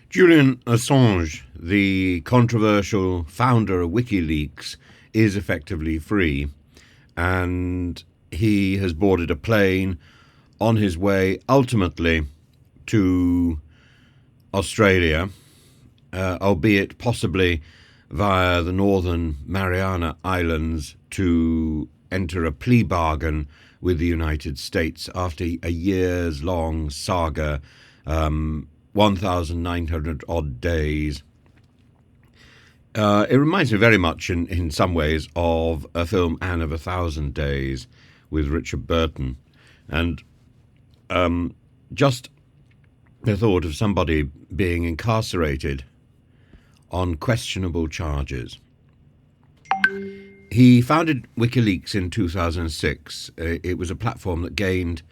Julian Assange, the controversial founder of WikiLeaks, is effectively free, and he has boarded a plane on his way ultimately to Australia, albeit possibly via the northern Mariana Islands, to enter a plea bargain with the United States after a years-long saga, 1,900 odd days. It reminds me very much in some ways of a film, Anne of a Thousand Days, with Richard Burton. And just the thought of somebody being incarcerated on questionable charges. He founded WikiLeaks in 2006. It was a platform that gained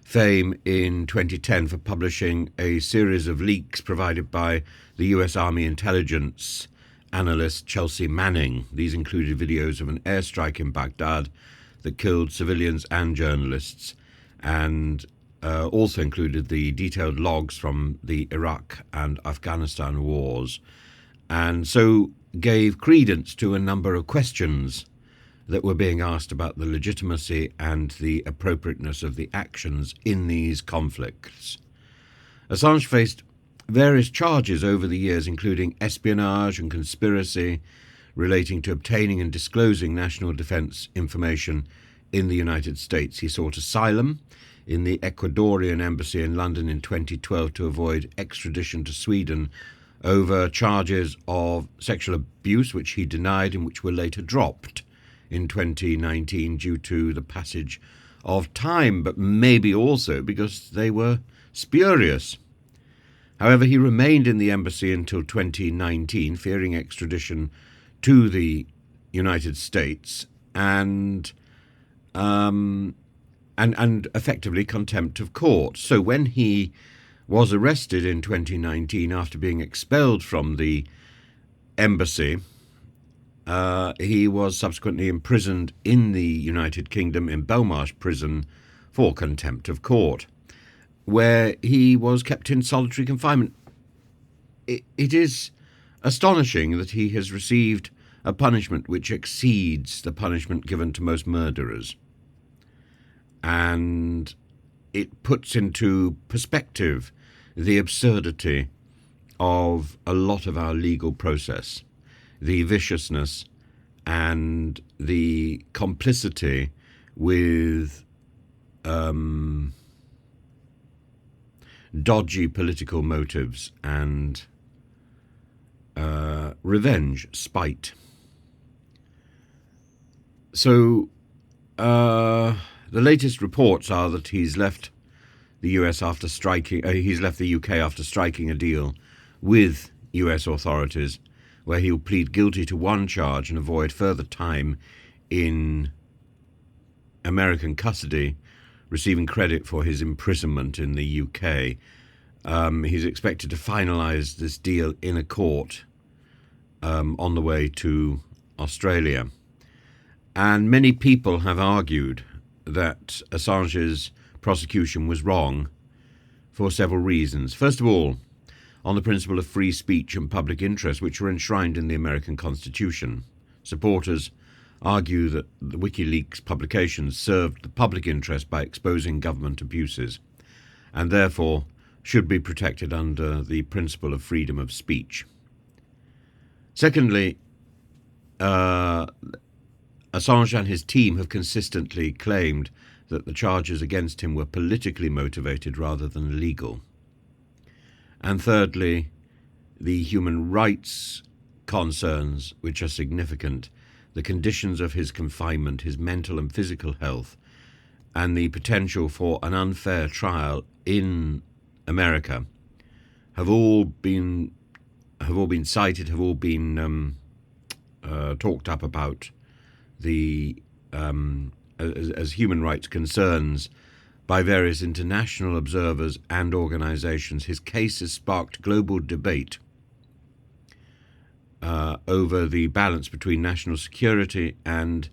fame in 2010 for publishing a series of leaks provided by the US Army intelligence analyst Chelsea Manning. These included videos of an airstrike in Baghdad that killed civilians and journalists, and also included the detailed logs from the Iraq and Afghanistan wars, and so gave credence to a number of questions that were being asked about the legitimacy and the appropriateness of the actions in these conflicts. Assange faced various charges over the years, including espionage and conspiracy relating to obtaining and disclosing national defense information in the United States. He sought asylum in the Ecuadorian embassy in London in 2012 to avoid extradition to Sweden over charges of sexual abuse, which he denied and which were later dropped in 2019 due to the passage of time, but maybe also because they were spurious. However, he remained in the embassy until 2019, fearing extradition to the United States and effectively contempt of court. So when he was arrested in 2019 after being expelled from the embassy, he was subsequently imprisoned in the United Kingdom in Belmarsh prison for contempt of court, where he was kept in solitary confinement. It is astonishing that he has received a punishment which exceeds the punishment given to most murderers. And it puts into perspective the absurdity of a lot of our legal process, the viciousness and the complicity with dodgy political motives and revenge, spite. So the latest reports are that he's left the US after striking. He's left the UK after striking a deal with US authorities, where he'll plead guilty to one charge and avoid further time in American custody, receiving credit for his imprisonment in the UK. He's expected to finalise this deal in a court on the way to Australia. And many people have argued that Assange's prosecution was wrong for several reasons. First of all, on the principle of free speech and public interest, which are enshrined in the American Constitution. Supporters argue that the WikiLeaks publications served the public interest by exposing government abuses, and therefore should be protected under the principle of freedom of speech. Secondly, Assange and his team have consistently claimed that the charges against him were politically motivated rather than legal. And thirdly, the human rights concerns, which are significant, the conditions of his confinement, his mental and physical health, and the potential for an unfair trial in America have all been cited, have all been talked up about the as human rights concerns by various international observers and organizations. His case has sparked global debate over the balance between national security and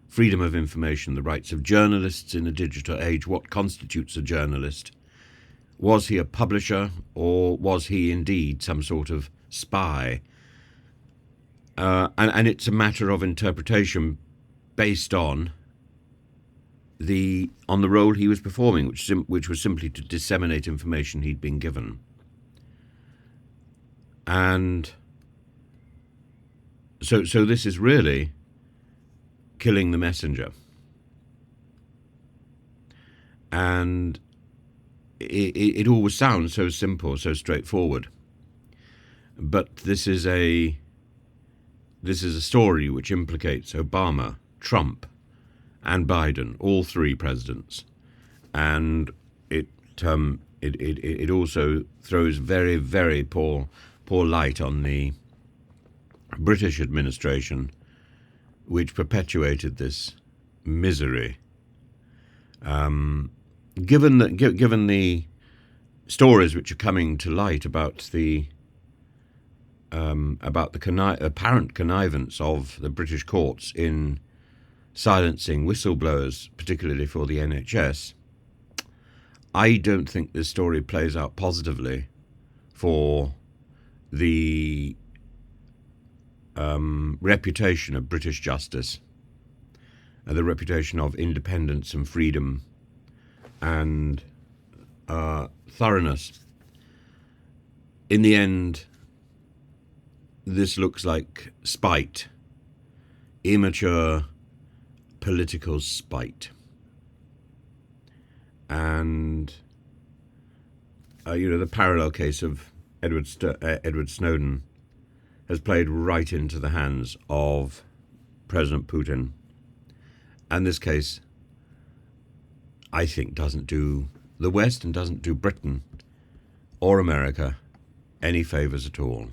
freedom of information, the rights of journalists in a digital age, what constitutes a journalist, Was he a publisher, or was he indeed some sort of spy? And it's a matter of interpretation based on the role he was performing, which was simply to disseminate information he'd been given. And so this is really killing the messenger. And it always sounds so simple, so straightforward. But this is a story which implicates Obama, Trump, and Biden, all three presidents, and it also throws very, very poor light on the British administration, which perpetuated this misery. Given the stories which are coming to light about the apparent connivance of the British courts in silencing whistleblowers, particularly for the NHS, I don't think this story plays out positively for the reputation of British justice, and the reputation of independence and freedom and thoroughness. In the end, this looks like spite, immature political spite. And the parallel case of Edward Snowden has played right into the hands of President Putin. And this case, I think, doesn't do the West and doesn't do Britain or America any favours at all.